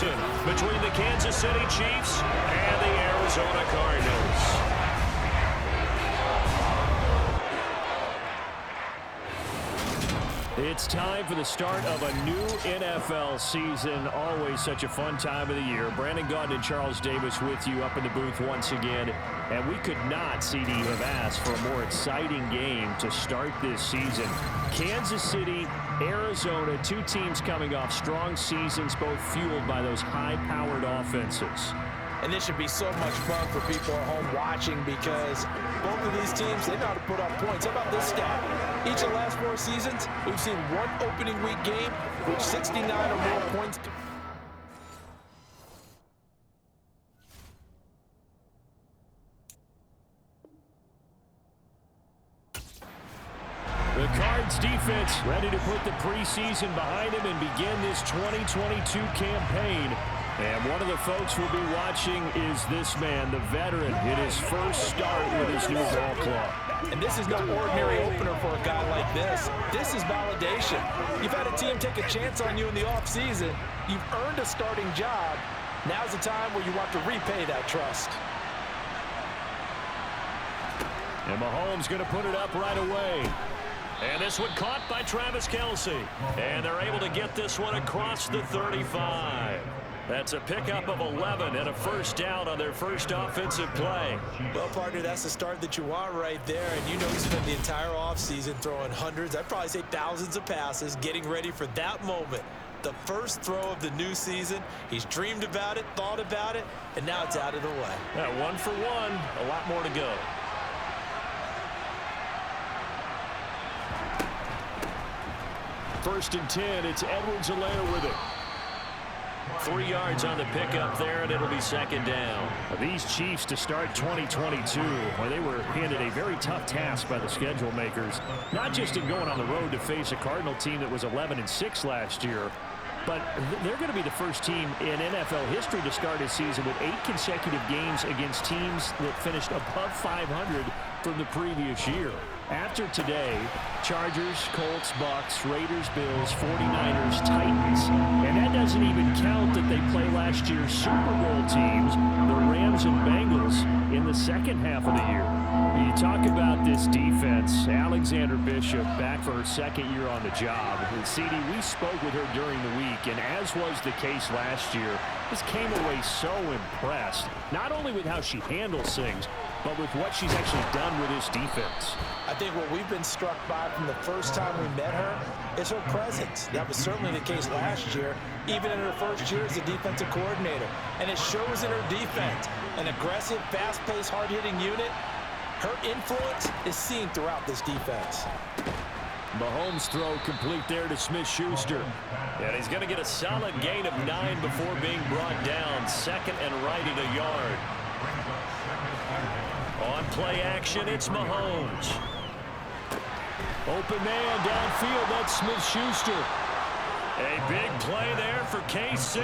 season between the Kansas City Chiefs and the Arizona Cardinals. It's time for the start of a new NFL season. Always such a fun time of the year. Brandon Gaudin and Charles Davis with you up in the booth once again. And we could not, CD, have asked for a more exciting game to start this season. Kansas City, Arizona, two teams coming off strong seasons, both fueled by those high-powered offenses. And this should be so much fun for people at home watching because both of these teams, they know how to put up points. How about this stat? Each of the last 4 seasons, we've seen one opening week game with 69 or more points. The Cards defense ready to put the preseason behind him and begin this 2022 campaign. And one of the folks we'll be watching is this man, the veteran, in his first start with his new ball club. And this is no ordinary opener for a guy like this. This is validation. You've had a team take a chance on you in the offseason. You've earned a starting job. Now's the time where you want to repay that trust. And Mahomes going to put it up right away. And this one caught by Travis Kelce. And they're able to get this one across the 35. That's a pickup of 11 and a first down on their first offensive play. Well, partner, that's the start that you want right there. And you know he spent the entire offseason throwing hundreds, I'd probably say thousands of passes, getting ready for that moment. The first throw of the new season. He's dreamed about it, thought about it, and now it's out of the way. Yeah, 1 for 1, a lot more to go. First and 10, it's Edwards-Helaire with it. 3 yards on the pickup there, and it'll be second down. These Chiefs to start 2022, well, they were handed a very tough task by the schedule makers, not just in going on the road to face a Cardinal team that was 11-6 last year, but they're going to be the first team in NFL history to start a season with 8 consecutive games against teams that finished above 500 from the previous year. After today, Chargers, Colts, Bucks, Raiders, Bills, 49ers, Titans, and that doesn't even count that they play last year's Super Bowl teams, the Rams and Bengals, in the second half of the year. You talk about this defense, Alexander Bishop back for her second year on the job. And CD, we spoke with her during the week, and as was the case last year, just came away so impressed, not only with how she handles things, but with what she's actually done with this defense. I think what we've been struck by from the first time we met her is her presence. That was certainly the case last year, even in her first year as a defensive coordinator. And it shows in her defense. An aggressive, fast-paced, hard-hitting unit. Her influence is seen throughout this defense. Mahomes' throw complete there to Smith-Schuster. And he's going to get a solid gain of 9 before being brought down. Second and right at a yard. On play action, it's Mahomes. Open man downfield, that's Smith-Schuster. A big play there for KC,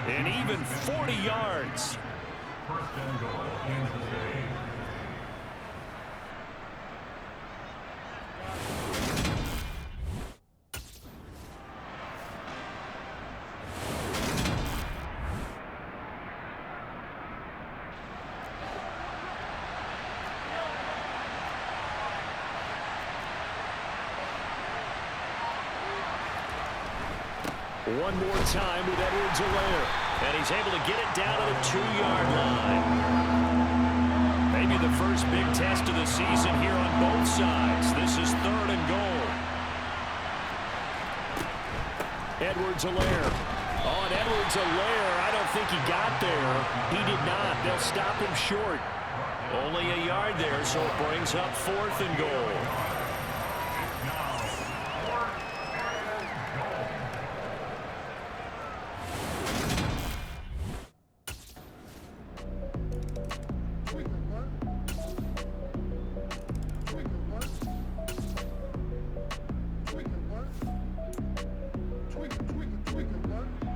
and even 40 yards. First and goal, Kansas City. One more time with Edwards-Helaire. And he's able to get it down to the 2-yard line. Maybe the first big test of the season here on both sides. This is 3rd and goal. Edwards-Helaire. On Edwards-Helaire, I don't think he got there. He did not. They'll stop him short. Only a yard there, so it brings up 4th and goal.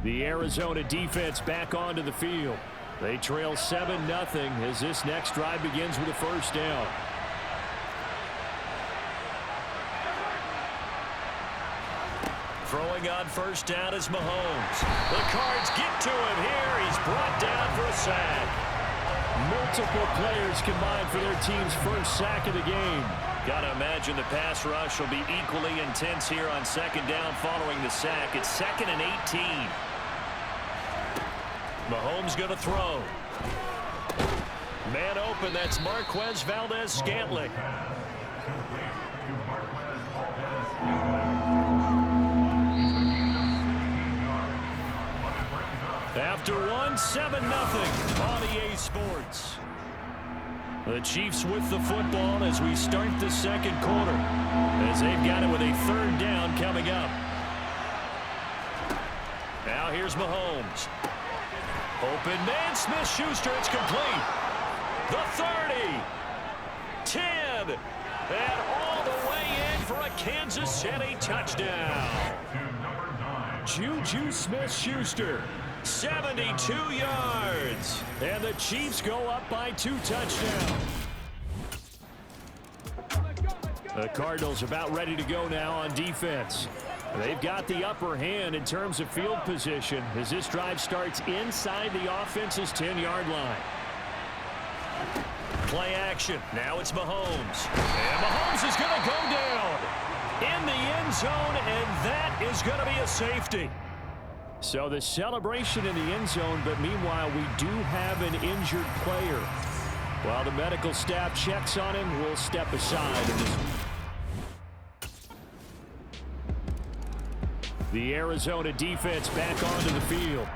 The Arizona defense back onto the field. They trail 7-0 as this next drive begins with a first down. Throwing on first down is Mahomes. The Cards get to him here. He's brought down for a sack. Multiple players combined for their team's first sack of the game. Got to imagine the pass rush will be equally intense here on second down following the sack. It's 2nd and 18. Mahomes going to throw. Man open, that's Marquez Valdez-Scantling. After one, 7-0 on EA Sports. The Chiefs with the football as we start the second quarter, as they've got it with a 3rd down coming up. Now here's Mahomes. Open man, Smith-Schuster, it's complete. The 30, 10, and all the way in for a Kansas City touchdown. Juju Smith-Schuster. 72 yards. And the Chiefs go up by 2 touchdowns. The Cardinals about ready to go now on defense. They've got the upper hand in terms of field position as this drive starts inside the offense's 10-yard line. Play action. Now it's Mahomes. And Mahomes is going to go down in the end zone, and that is going to be a safety. So the celebration in the end zone, but meanwhile we do have an injured player. While the medical staff checks on him, we'll step aside in this. The Arizona defense back onto the field.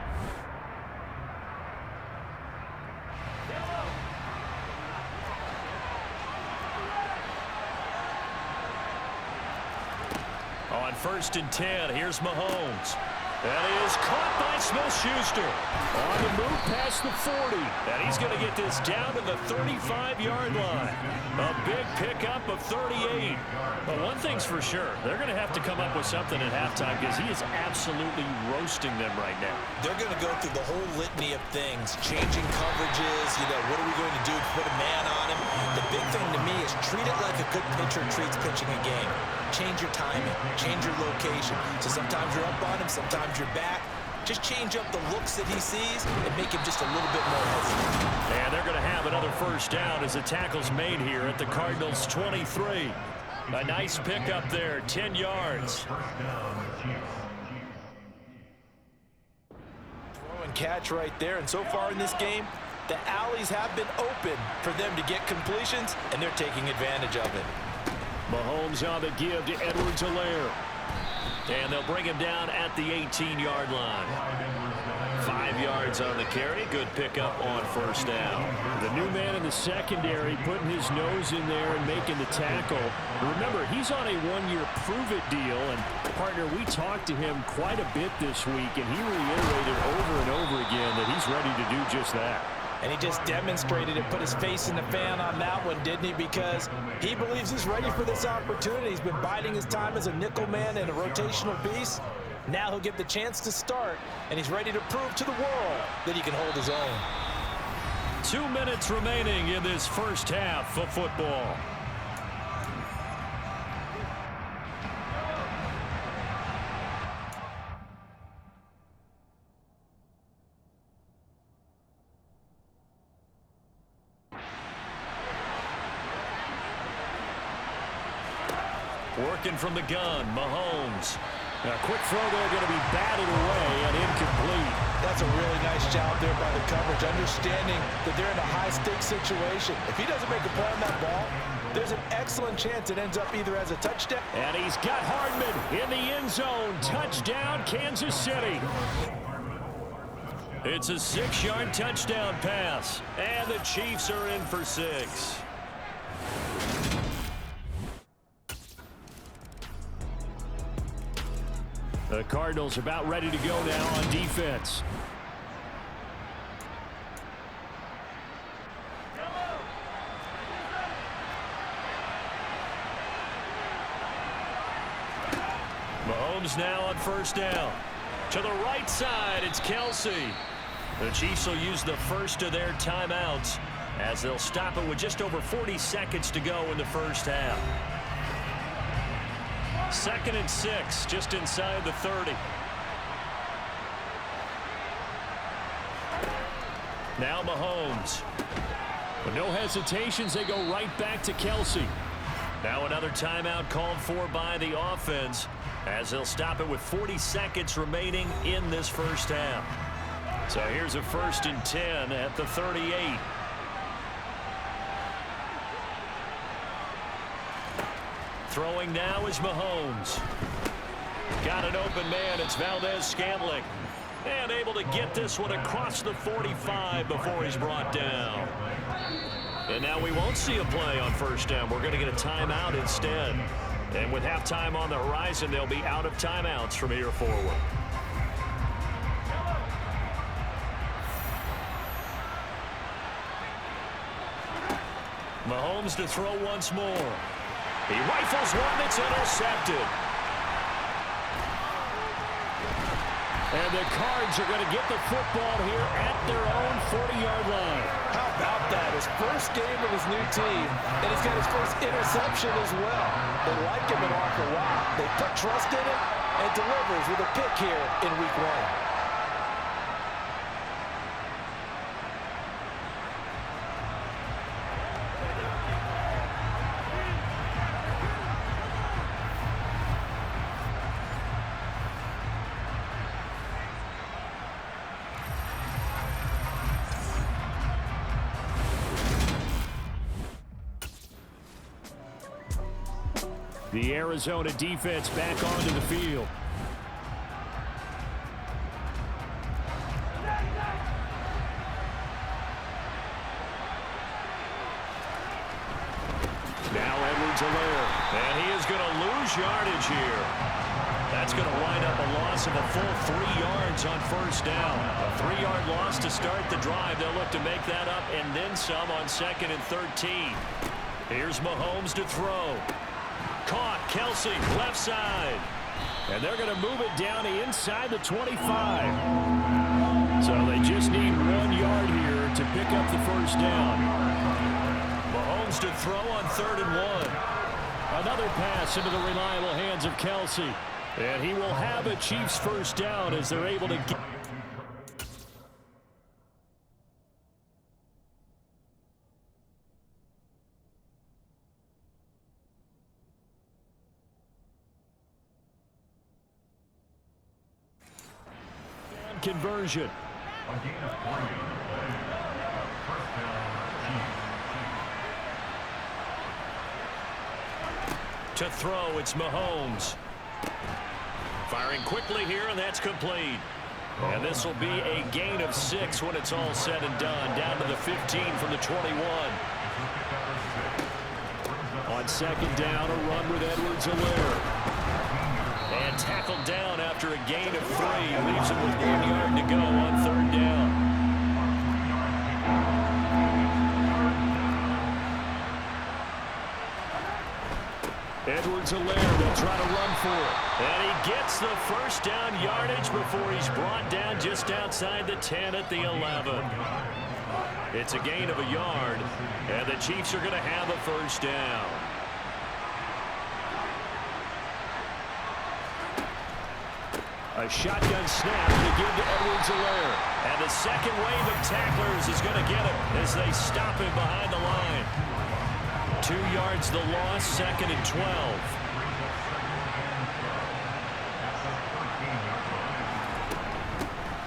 On 1st and 10, here's Mahomes. That is caught by Smith-Schuster. On the move past the 40. And he's going to get this down to the 35-yard line. A big pickup of 38. But one thing's for sure, they're going to have to come up with something at halftime because he is absolutely roasting them right now. They're going to go through the whole litany of things, changing coverages, what are we going to do to put a man on him? The big thing to me is treat it like a good pitcher treats pitching a game. Change your timing, change your location. So sometimes you're up on him, sometimes you're back. Just change up the looks that he sees and make him just a little bit more hesitant. And they're going to have another first down as the tackle's made here at the Cardinals' 23. A nice pickup there, 10 yards. Throw and catch right there, and so far in this game, the alleys have been open for them to get completions, and they're taking advantage of it. Mahomes on the give to Edwards-Helaire. And they'll bring him down at the 18-yard line. 5 yards on the carry. Good pickup on first down. The new man in the secondary putting his nose in there and making the tackle. Remember, he's on a one-year prove-it deal. And, partner, we talked to him quite a bit this week, and he reiterated over and over again that he's ready to do just that. And he just demonstrated it, put his face in the fan on that one, didn't he? Because he believes he's ready for this opportunity. He's been biding his time as a nickel man and a rotational piece. Now he'll get the chance to start, and he's ready to prove to the world that he can hold his own. 2 minutes remaining in this first half of football. Working from the gun, Mahomes. A quick throw there going to be batted away and incomplete. That's a really nice job there by the coverage, understanding that they're in a high-stakes situation. If he doesn't make a play on that ball, there's an excellent chance it ends up either as a touchdown. And he's got Hardman in the end zone. Touchdown, Kansas City. It's a 6-yard touchdown pass, and the Chiefs are in for 6. The Cardinals about ready to go now on defense. Mahomes now on first down. To the right side, it's Kelsey. The Chiefs will use the first of their timeouts as they'll stop it with just over 40 seconds to go in the first half. 2nd and 6, just inside the 30. Now Mahomes. With no hesitations, they go right back to Kelsey. Now another timeout called for by the offense, as they'll stop it with 40 seconds remaining in this first half. So here's a 1st and 10 at the 38. Throwing now is Mahomes. Got an open man. It's Valdez-Scantling. And able to get this one across the 45 before he's brought down. And now we won't see a play on 1st down. We're going to get a timeout instead. And with halftime on the horizon, they'll be out of timeouts from here forward. Mahomes to throw once more. He rifles one that's intercepted. And the Cards are going to get the football here at their own 40-yard line. How about that? His first game with his new team, and he's got his first interception as well. They like him an awful lot. They put trust in him and delivers with a pick here in week 1. The Arizona defense back onto the field. Now Edwards-Helaire, and he is going to lose yardage here. That's going to wind up a loss of a full 3 yards on 1st down. A 3-yard loss to start the drive. They'll look to make that up and then some on 2nd and 13. Here's Mahomes to throw. Caught. Kelsey, left side. And they're going to move it down inside the 25. So they just need 1 yard here to pick up the 1st down. Mahomes to throw on 3rd and 1. Another pass into the reliable hands of Kelsey. And he will have a Chiefs 1st down as they're able to get. Conversion. To throw, it's Mahomes. Firing quickly here, and that's complete. And this will be a gain of 6 when it's all said and done. Down to the 15 from the 21. On 2nd down, a run with Edwards-Helaire. And tackled down after a gain of 3. Leaves him with 1 yard to go on 3rd down. Edwards-Helaire will try to run for it. And he gets the 1st down yardage before he's brought down just outside the 10 at the 11. It's a gain of a yard, and the Chiefs are going to have a 1st down. A shotgun snap to give to Edwards-Helaire. And the second wave of tacklers is going to get him as they stop him behind the line. 2 yards the loss, 2nd and 12.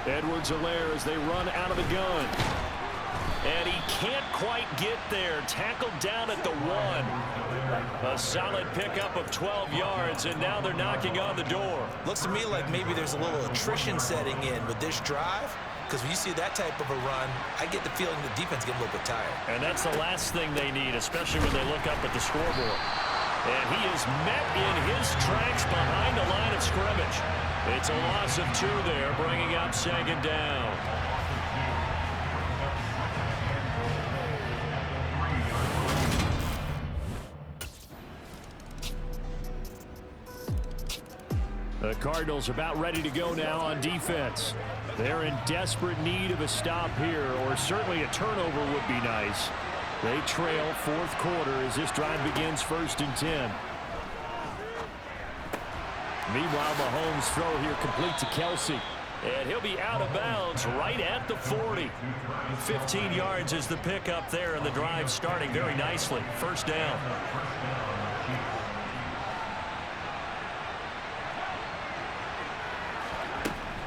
Edwards-Helaire as they run out of the gun. And he can't quite get there. Tackled down at the 1. A solid pickup of 12 yards, and now they're knocking on the door. Looks to me like maybe there's a little attrition setting in with this drive, because when you see that type of a run, I get the feeling the defense get a little bit tired. And that's the last thing they need, especially when they look up at the scoreboard. And he is met in his tracks behind the line of scrimmage. It's a loss of 2 there, bringing up 2nd down. The Cardinals about ready to go now on defense. They're in desperate need of a stop here, or certainly a turnover would be nice. They trail 4th quarter as this drive begins 1st and 10. Meanwhile, Mahomes' throw here complete to Kelsey. And he'll be out of bounds right at the 40. 15 yards is the pickup there, and the drive starting very nicely. First down.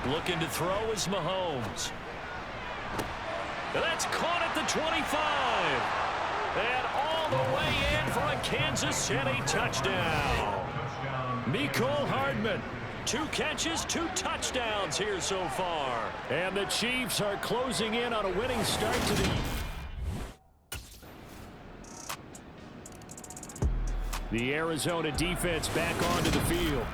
Looking to throw is Mahomes. That's caught at the 25. And all the way in for a Kansas City touchdown. Mecole Hardman. 2 catches, 2 touchdowns here so far. And the Chiefs are closing in on a winning start to the Arizona defense back onto the field.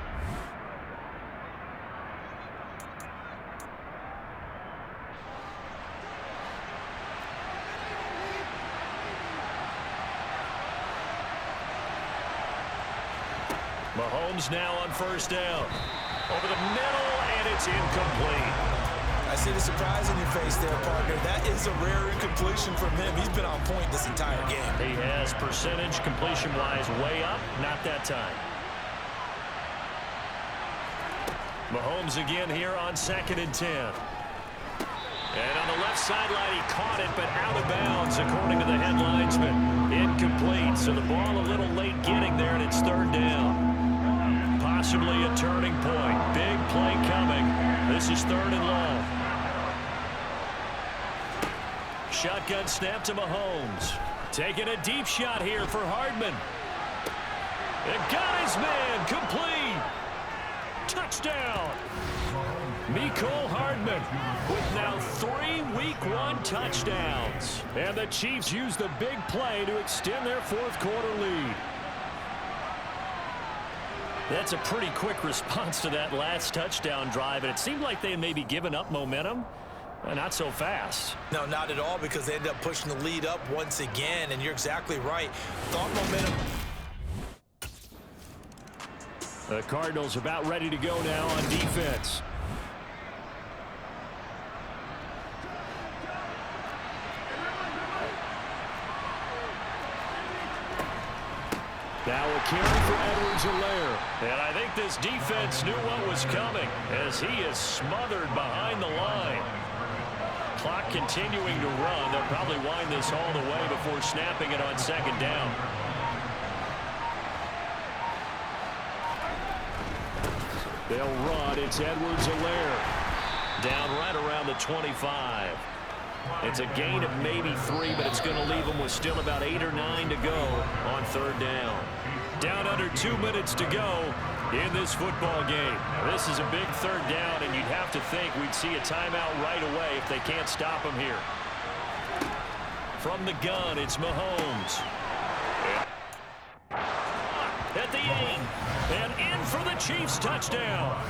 Mahomes now on first down. Over the middle, and it's incomplete. I see the surprise in your face there, partner. That is a rare incompletion from him. He's been on point this entire game. He has percentage completion-wise way up. Not that time. Mahomes again here on 2nd and 10. And on the left sideline, he caught it, but out of bounds, according to the head linesman. Incomplete, so the ball a little late getting there, and it's 3rd down. Possibly a turning point. Big play coming. This is 3rd and long. Shotgun snap to Mahomes. Taking a deep shot here for Hardman. And got his man. Complete. Touchdown. Mecole Hardman with now 3 Week 1 touchdowns. And the Chiefs use the big play to extend their 4th quarter lead. That's a pretty quick response to that last touchdown drive, and it seemed like they had maybe given up momentum. Not so fast. No, not at all, because they ended up pushing the lead up once again, and you're exactly right. Thought momentum. The Cardinals about ready to go now on defense. Now a carry for Edwards-Helaire. And I think this defense knew what was coming as he is smothered behind the line. Clock continuing to run. They'll probably wind this all the way before snapping it on 2nd down. They'll run. It's Edwards-Helaire. Down right around the 25. It's a gain of maybe 3, but it's going to leave them with still about 8 or 9 to go on 3rd down. Down under 2 minutes to go in this football game. This is a big 3rd down, and you'd have to think we'd see a timeout right away if they can't stop him here. From the gun, it's Mahomes. At the 8, and in for the Chiefs touchdown.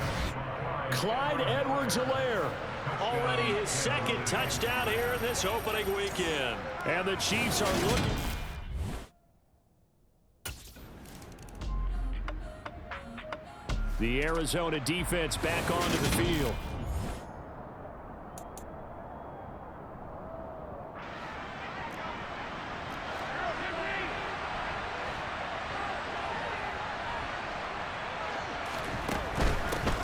Clyde Edwards-Helaire. Already his 2nd touchdown here in this opening weekend. And the Chiefs are looking. The Arizona defense back onto the field.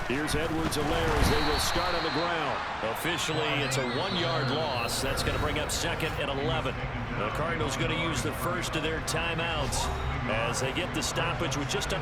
Here's Edwards-Helaire as they will start on the ground. Officially, it's a 1-yard loss. That's going to bring up 2nd and 11. The Cardinals going to use the first of their timeouts as they get the stoppage with just a...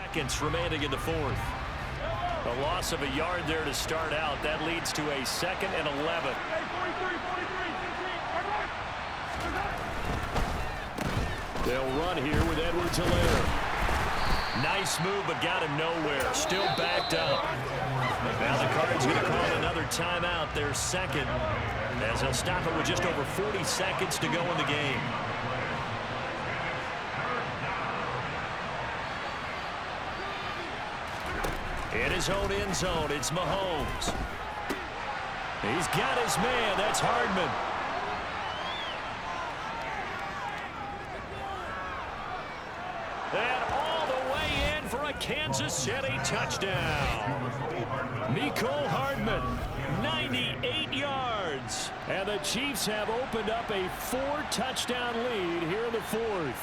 seconds remaining in the fourth. A loss of a yard there to start out. That leads to a 2nd and 11. They'll run here with Edwards-Helaire. Nice move, but got him nowhere. Still backed up. Now the Cards going to call another timeout, their second, as they'll stop it with just over 40 seconds to go in the game. In his own end zone, it's Mahomes. He's got his man. That's Hardman. And all the way in for a Kansas City touchdown. Mecole Hardman, 98 yards. And the Chiefs have opened up a 4-touchdown lead here in the fourth.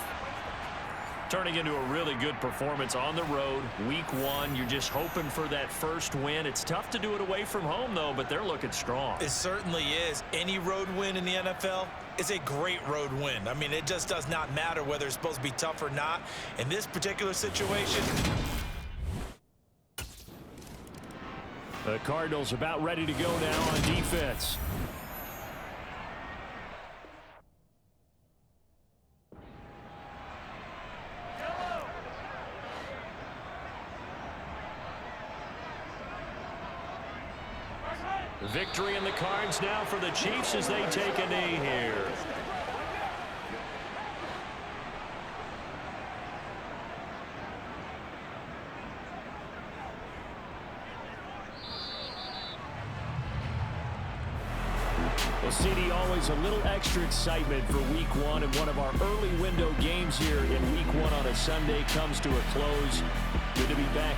Turning into a really good performance on the road. Week 1, you're just hoping for that first win. It's tough to do it away from home, though, but they're looking strong. It certainly is. Any road win in the NFL is a great road win. I mean, it just does not matter whether it's supposed to be tough or not. In this particular situation, the Cardinals about ready to go now on defense. Victory in the cards now for the Chiefs as they take a knee here. Well, CD, always a little extra excitement for week 1, and one of our early window games here in week 1 on a Sunday comes to a close. Good to be back